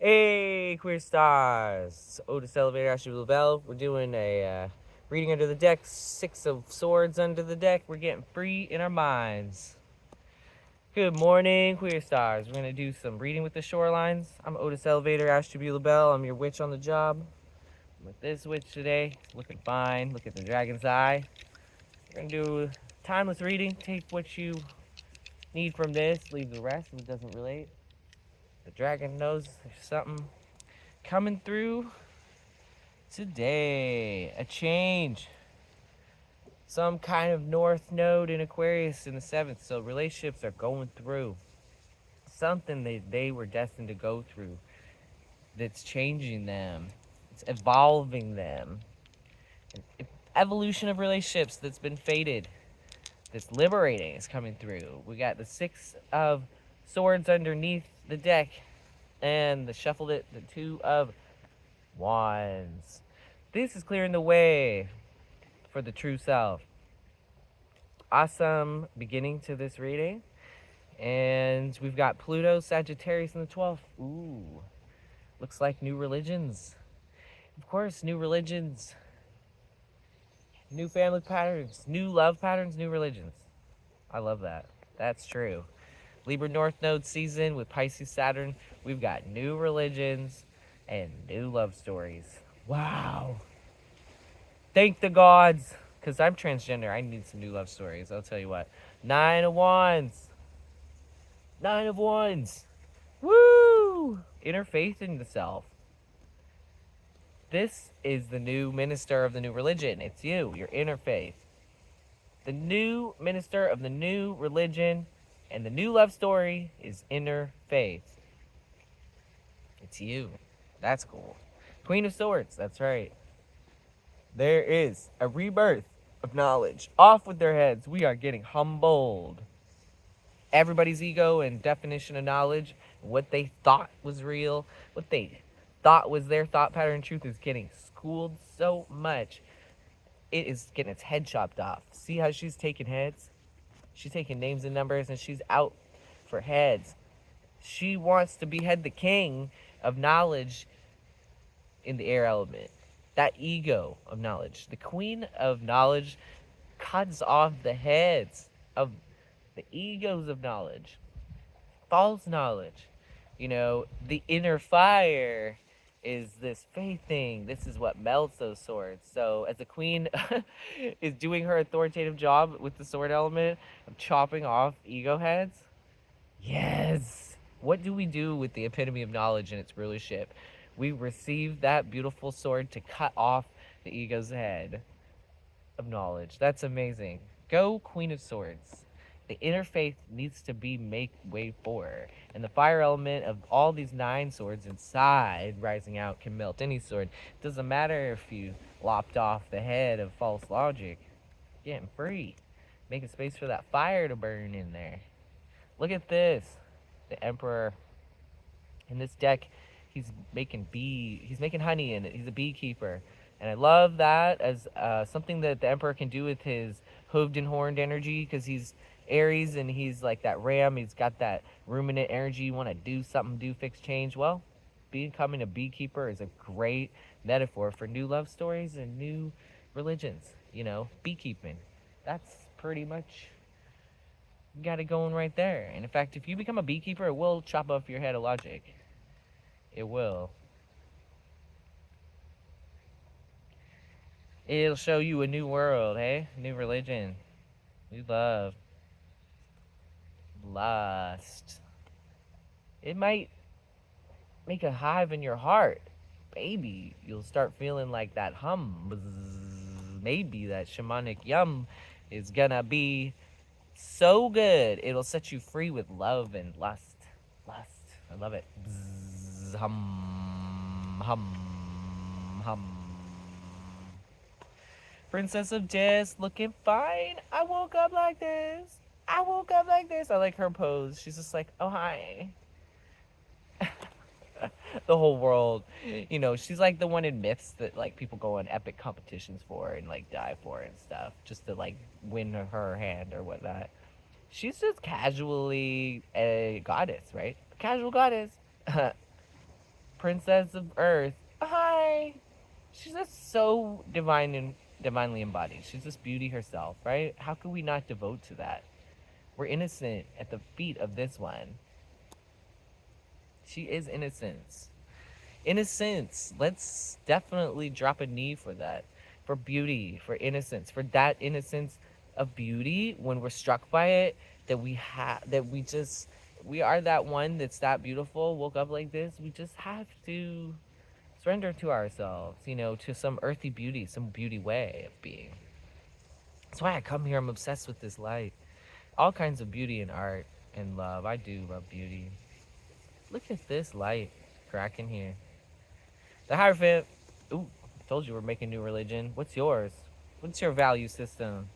Hey, Queer Stars! Otis Elevator, Ashley Blue Bell. We're doing a reading under the deck, Six of Swords under the deck. We're getting free in our minds. Good morning, Queer Stars. We're going to do some reading with the shorelines. I'm Otis Elevator, Ashley Blue Bell. I'm your witch on the job. I'm with this witch today. Looking fine. Look at the dragon's eye. We're going to do timeless reading. Take what you need from this, leave the rest if it doesn't relate. The dragon knows there's something coming through today. A change. Some kind of north node in Aquarius in the 7th. So relationships are going through something that they were destined to go through. That's changing them. It's evolving them. An evolution of relationships that's been fated. That's liberating is coming through. We got the 6 of Swords underneath the deck. And the shuffled it, the 2 of Wands. This is clearing the way for the true self. Awesome beginning to this reading. And we've got Pluto, Sagittarius in the 12th. Ooh. Looks like new religions. Of course, new religions. New family patterns. New love patterns, new religions. I love that. That's true. Libra North Node season with Pisces Saturn. We've got new religions and new love stories. Wow. Thank the gods. Because I'm transgender. I need some new love stories. I'll tell you what. 9 of Wands. 9 of Wands. Woo! Inner faith in the self. This is the new minister of the new religion. It's you, your inner faith. The new minister of the new religion and the new love story is inner faith. It's you. That's cool. Queen of Swords. That's right. There is a rebirth of knowledge. Off with their heads. We are getting humbled. Everybody's ego and definition of knowledge, what they thought was real, what they thought was their thought pattern truth is getting schooled so much. It is getting its head chopped off. See how she's taking heads? She's taking names and numbers and she's out for heads. She wants to behead the king of knowledge in the air element. That ego of knowledge. The queen of knowledge cuts off the heads of the egos of knowledge. False knowledge. You know, the inner fire is this faith thing. This is what melts those swords. So as the queen is doing her authoritative job with the sword element of chopping off ego heads, yes. What do we do with the epitome of knowledge and its rulership? We receive that beautiful sword to cut off the ego's head of knowledge. That's amazing. Go Queen of Swords. The inner faith needs to be make way for. And the fire element of all these 9 swords inside rising out can melt any sword. It doesn't matter if you lopped off the head of false logic. Getting free. Making space for that fire to burn in there. Look at this. The Emperor. In this deck, he's making honey in it. He's a beekeeper. And I love that as something that the Emperor can do with his hooved and horned energy, because he's Aries and he's like that ram. He's got that ruminant energy. You want to do something, do, fix, change. Well, becoming a beekeeper is a great metaphor for new love stories and new religions. You know, beekeeping. That's pretty much got it going right there. And in fact, if you become a beekeeper, it will chop off your head of logic. It will. It'll show you a new world, hey? New religion. New love. Lust. It might make a hive in your heart. Maybe you'll start feeling like that hum. Bzz. Maybe that shamanic yum is gonna be so good. It'll set you free with love and lust. Lust. I love it. Bzz. Hum. Hum. Hum. Princess of Jess looking fine. I woke up like this. I woke up like this. I like her pose. She's just like, oh, hi. The whole world. You know, she's like the one in myths that like people go on epic competitions for and like die for and stuff just to like win her hand or whatnot. She's just casually a goddess, right? A casual goddess. princess of Earth. Hi. She's just so divine and divinely embodied. She's just beauty herself, right? How could we not devote to that? We're innocent at the feet of this one. She is innocence. Innocence. Let's definitely drop a knee for that. For beauty, for innocence, for that innocence of beauty when we're struck by it, that we are that one that's that beautiful, woke up like this. We just have to surrender to ourselves, to some earthy beauty, some beauty way of being. That's why I come here. I'm obsessed with this light. All kinds of beauty and art and love. I do love beauty. Look at this light cracking here. The Hierophant. Ooh, told you we're making new religion. What's yours? What's your value system?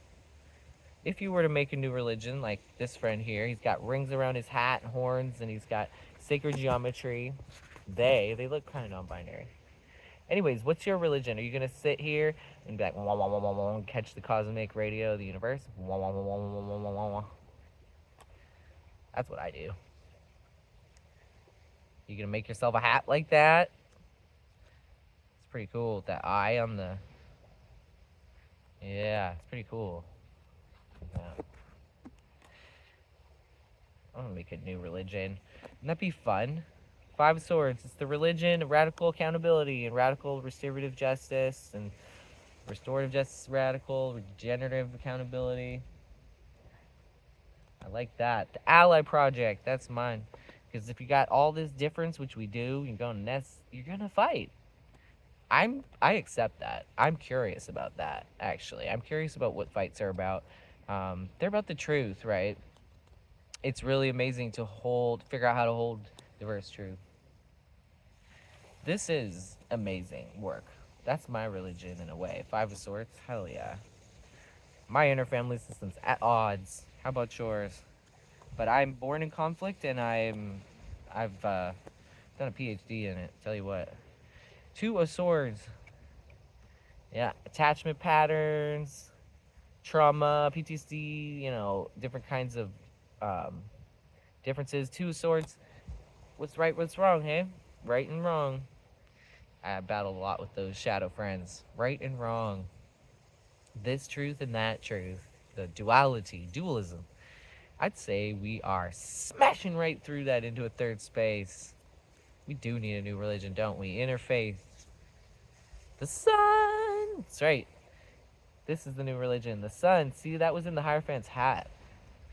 If you were to make a new religion, like this friend here, he's got rings around his hat and horns, and he's got sacred geometry. They look kind of non-binary. Anyways, what's your religion? Are you gonna sit here and be like, wah, wah, wah, wah, wah, and catch the cosmic radio of the universe? Wah, wah, wah, wah, wah, wah, wah, wah, wah. That's what I do. You gonna make yourself a hat like that? It's pretty cool. That eye on the. Yeah, it's pretty cool. Yeah. I'm gonna make a new religion. Wouldn't that be fun? 5 of Swords. It's the religion of radical accountability and radical restorative justice and restorative justice, radical regenerative accountability. I like that. The Ally Project. That's mine. Because if you got all this difference, which we do, you're gonna fight. I accept that. I'm curious about that. Actually, I'm curious about what fights are about. They're about the truth, right? It's really amazing to figure out how to hold diverse truth. This is amazing work. That's my religion in a way. 5 of Swords, hell yeah. My inner family system's at odds. How about yours? But I'm born in conflict, and I've done a PhD in it. Tell you what. 2 of Swords. Yeah, attachment patterns, trauma, PTSD. Different kinds of differences. 2 of Swords. What's right? What's wrong? Hey, right and wrong. I battled a lot with those shadow friends. Right and wrong. This truth and that truth. The dualism. I'd say we are smashing right through that into a third space. We do need a new religion, don't we? Interfaith. The sun. That's right. This is the new religion. The sun. See, that was in the Hierophant's hat.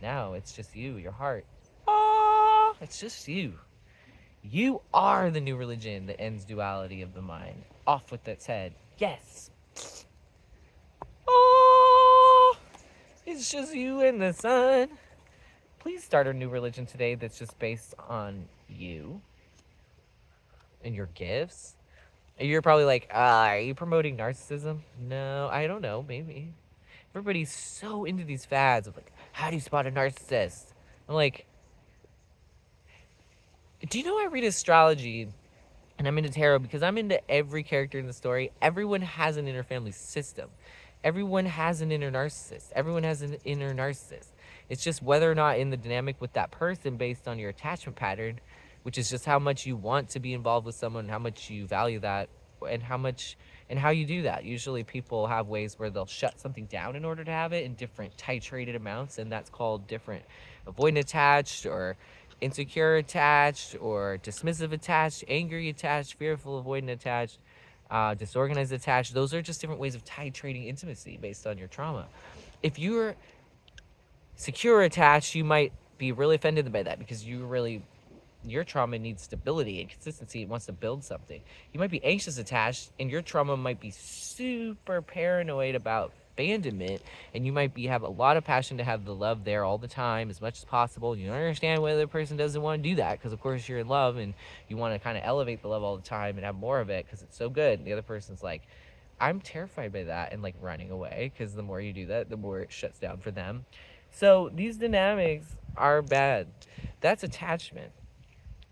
Now it's just you, your heart. Oh, it's just you. You are the new religion that ends duality of the mind. Off with its head. Yes. Oh, it's just you and the sun. Please start a new religion today that's just based on you and your gifts. You're probably like, are you promoting narcissism? No, I don't know, maybe. Everybody's so into these fads of like, how do you spot a narcissist? I'm like, do you know I read astrology and I'm into tarot because I'm into every character in the story. Everyone has an inner family system. Everyone has an inner narcissist. Everyone has an inner narcissist. It's just whether or not in the dynamic with that person based on your attachment pattern, which is just how much you want to be involved with someone, how much you value that, and how you do that. Usually people have ways where they'll shut something down in order to have it in different titrated amounts, and that's called different avoidant attached or insecure attached or dismissive attached, angry attached, fearful avoidant attached, disorganized attached. Those are just different ways of titrating intimacy based on your trauma. If you're secure attached, you might be really offended by that because your trauma needs stability and consistency. It wants to build something. You might be anxious attached, and your trauma might be super paranoid about abandonment, and you might have a lot of passion to have the love there all the time as much as possible. You don't understand why the other person doesn't want to do that because, of course, you're in love and you want to kind of elevate the love all the time and have more of it because it's so good. And the other person's like, I'm terrified by that, and like running away because the more you do that, the more it shuts down for them. So these dynamics are bad. That's attachment.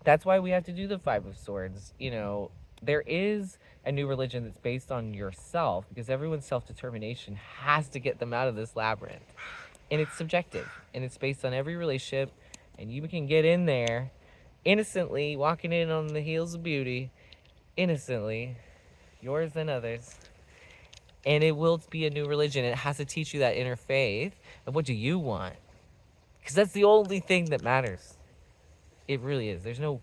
That's why we have to do the 5 of Swords. There is a new religion that's based on yourself because everyone's self-determination has to get them out of this labyrinth. And it's subjective. And it's based on every relationship. And you can get in there innocently, walking in on the heels of beauty, innocently, yours and others. And it will be a new religion. It has to teach you that inner faith of what do you want, because that's the only thing that matters. It really is. There's no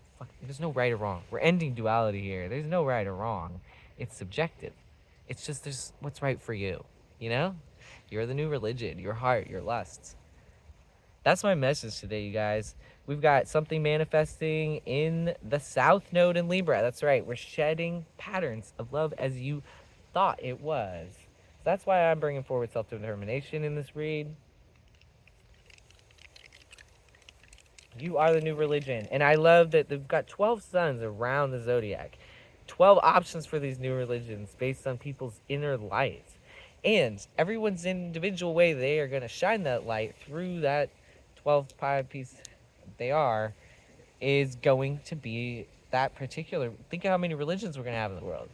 right or wrong. We're ending duality here. There's no right or wrong. It's subjective. It's just there's what's right for you. You know? You're the new religion, your heart, your lusts. That's my message today, you guys. We've got something manifesting in the South Node in Libra. That's right. We're shedding patterns of love as you thought it was. So that's why I'm bringing forward self-determination in this read. You are the new religion. And I love that they've got 12 suns around the zodiac. 12 options for these new religions based on people's inner light. And everyone's individual way, they are going to shine that light through that 12 pie piece they are, is going to be that particular. Think of how many religions we're going to have in the world.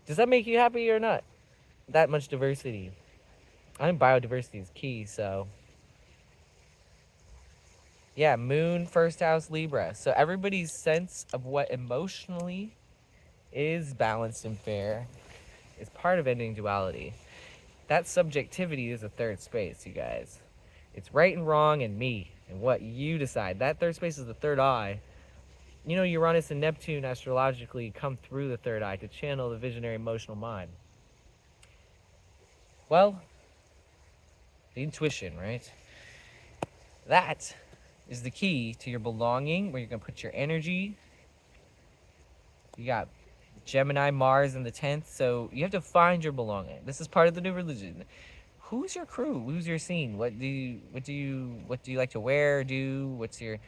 Does that make you happy or not? That much diversity. I think biodiversity is key, so. Yeah, Moon, first house, Libra. So everybody's sense of what emotionally is balanced and fair is part of ending duality. That subjectivity is a third space, you guys. It's right and wrong and me and what you decide. That third space is the third eye. You know, Uranus and Neptune astrologically come through the third eye to channel the visionary emotional mind. Well, the intuition, right? That is the key to your belonging, where you're going to put your energy. You got Gemini, Mars in the 10th, so you have to find your belonging. This is part of the new religion. Who's your crew? Who's your scene? What do you like to wear? What's your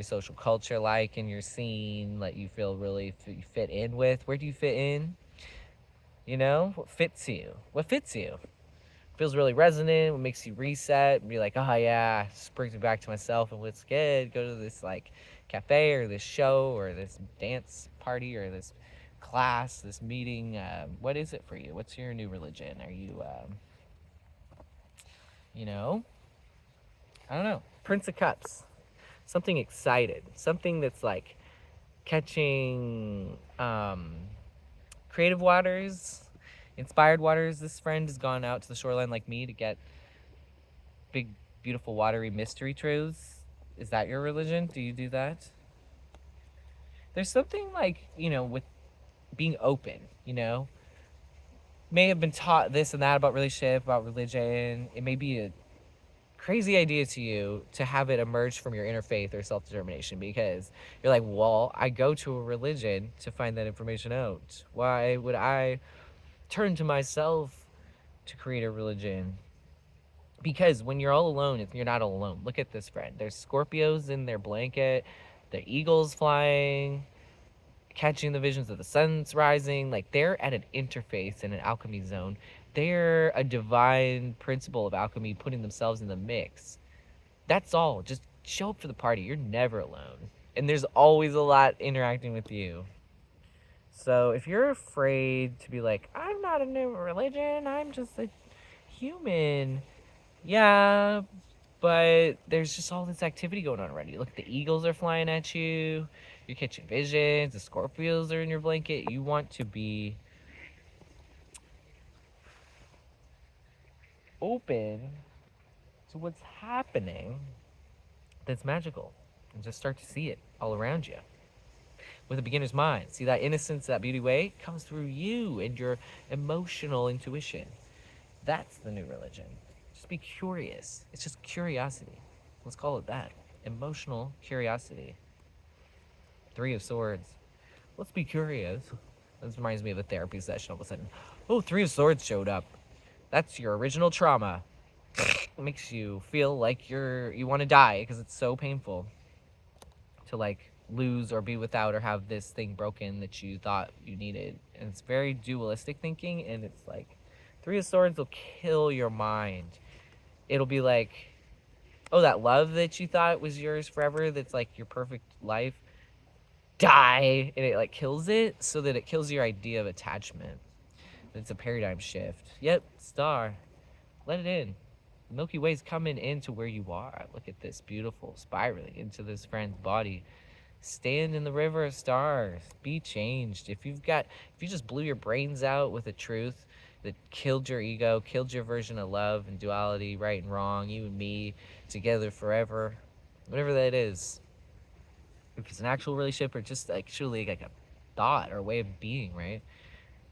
social culture like in your scene? Let you feel really fit in with. Where do you fit in? You know, what fits you? What fits you? Feels really resonant. What makes you reset and be like, oh yeah, just brings me back to myself and what's good. Go to this like cafe or this show or this dance party or this class, this meeting. What is it for you? What's your new religion? Are you, I don't know. Prince of Cups. Something excited. Something that's like catching creative waters, inspired waters. This friend has gone out to the shoreline like me to get big, beautiful, watery mystery truths. Is that your religion? Do you do that? There's something like, with being open, may have been taught this and that about relationship, about religion. It may be a crazy idea to you to have it emerge from your inner faith or self-determination, because you're like, well, I go to a religion to find that information out. Why would I turn to myself to create a religion? Because when you're all alone, you're not all alone. Look at this friend. There's Scorpios in their blanket, the eagles flying, catching the visions of the sun's rising. Like, they're at an interface in an alchemy zone. They're a divine principle of alchemy putting themselves in the mix. That's all. Just show up for the party. You're never alone. And there's always a lot interacting with you. So if you're afraid to be like, I'm not a new religion, I'm just a human. Yeah, but there's just all this activity going on already. Look, the eagles are flying at you. You're catching visions. The Scorpios are in your blanket. You want to be open to what's happening that's magical, and just start to see it all around you with a beginner's mind. See, that innocence, that beauty way comes through you and your emotional intuition. That's the new religion. Just be curious. It's just curiosity. Let's call it that. Emotional curiosity. 3 of Swords. Let's be curious. This reminds me of a therapy session all of a sudden. Oh, 3 of Swords showed up. That's your original trauma. It makes you feel like you want to die because it's so painful to like lose or be without or have this thing broken that you thought you needed. And it's very dualistic thinking, and it's like 3 of Swords will kill your mind. It'll be like, oh, that love that you thought was yours forever, that's like your perfect life, die, and it like kills it, so that it kills your idea of attachment. It's a paradigm shift. Yep, star. Let it in. The Milky Way's coming into where you are. Look at this, beautiful, spiraling into this friend's body. Stand in the river of stars. Be changed. If you just blew your brains out with a truth that killed your ego, killed your version of love and duality, right and wrong, you and me, together forever, whatever that is. If it's an actual relationship or just actually like a thought or a way of being, right?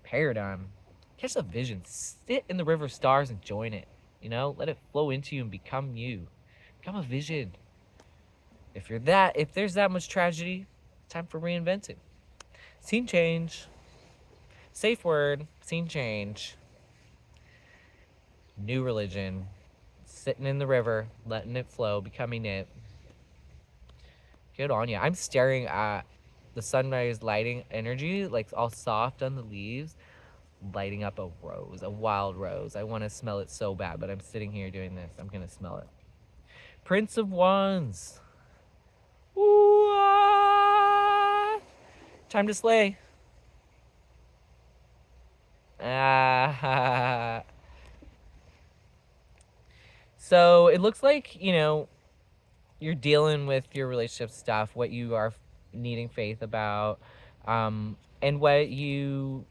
Paradigm. Catch the vision. Sit in the river of stars and join it. Let it flow into you and become you. Become a vision. If there's that much tragedy, time for reinventing. Scene change. Safe word. Scene change. New religion. Sitting in the river, letting it flow, becoming it. Good on you. I'm staring at the sunrise lighting energy, like all soft on the leaves, lighting up a rose, a wild rose. I want to smell it so bad, but I'm sitting here doing this. I'm going to smell it. Prince of Wands. Ooh, ah. Time to slay. Ah. So it looks like, you're dealing with your relationship stuff, what you are needing faith about, and what you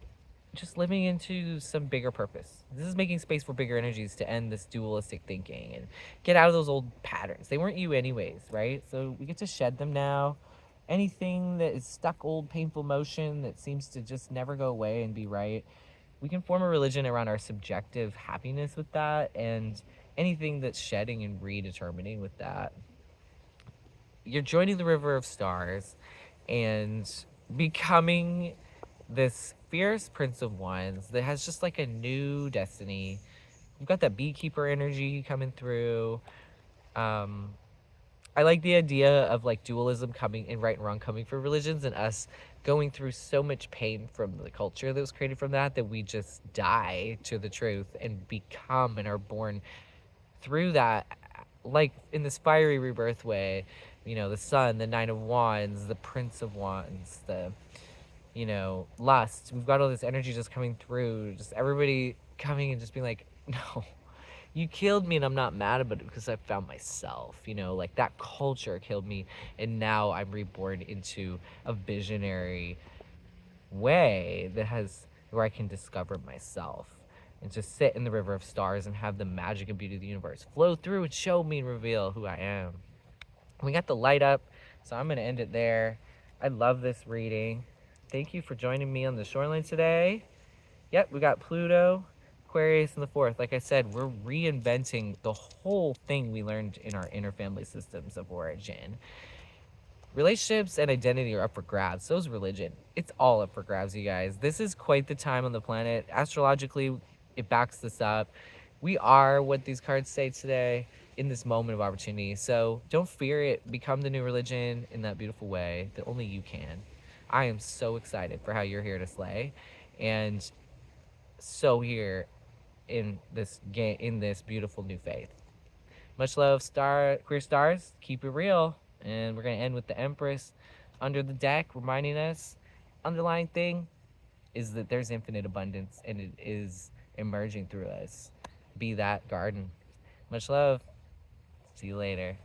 just living into some bigger purpose. This is making space for bigger energies to end this dualistic thinking and get out of those old patterns. They weren't you anyways, right? So we get to shed them now. Anything that is stuck, old, painful motion that seems to just never go away and be right, we can form a religion around our subjective happiness with that, and anything that's shedding and redetermining with that. You're joining the river of stars and becoming this fierce Prince of Wands that has just like a new destiny. You've got that beekeeper energy coming through. I like the idea of like dualism coming and right and wrong coming for religions, and us going through so much pain from the culture that was created from that we just die to the truth and become and are born through that, like in this fiery rebirth way. The sun, the Nine of Wands, the Prince of Wands, the lust. We've got all this energy just coming through, just everybody coming and just being like, no, you killed me and I'm not mad about it because I found myself. Like that culture killed me and now I'm reborn into a visionary way where I can discover myself and just sit in the river of stars and have the magic and beauty of the universe flow through and show me and reveal who I am. We got the light up, so I'm going to end it there. I love this reading. Thank you for joining me on the shoreline today. Yep, we got Pluto, Aquarius, and the 4th. Like I said, we're reinventing the whole thing we learned in our inner family systems of origin. Relationships and identity are up for grabs. So is religion. It's all up for grabs, you guys. This is quite the time on the planet. Astrologically, it backs this up. We are what these cards say today in this moment of opportunity. So don't fear it. Become the new religion in that beautiful way that only you can. I am so excited for how you're here to slay, and so here in this beautiful new faith. Much love, queer stars. Keep it real. And we're going to end with the Empress under the deck, reminding us underlying thing is that there's infinite abundance and it is emerging through us. Be that garden. Much love. See you later.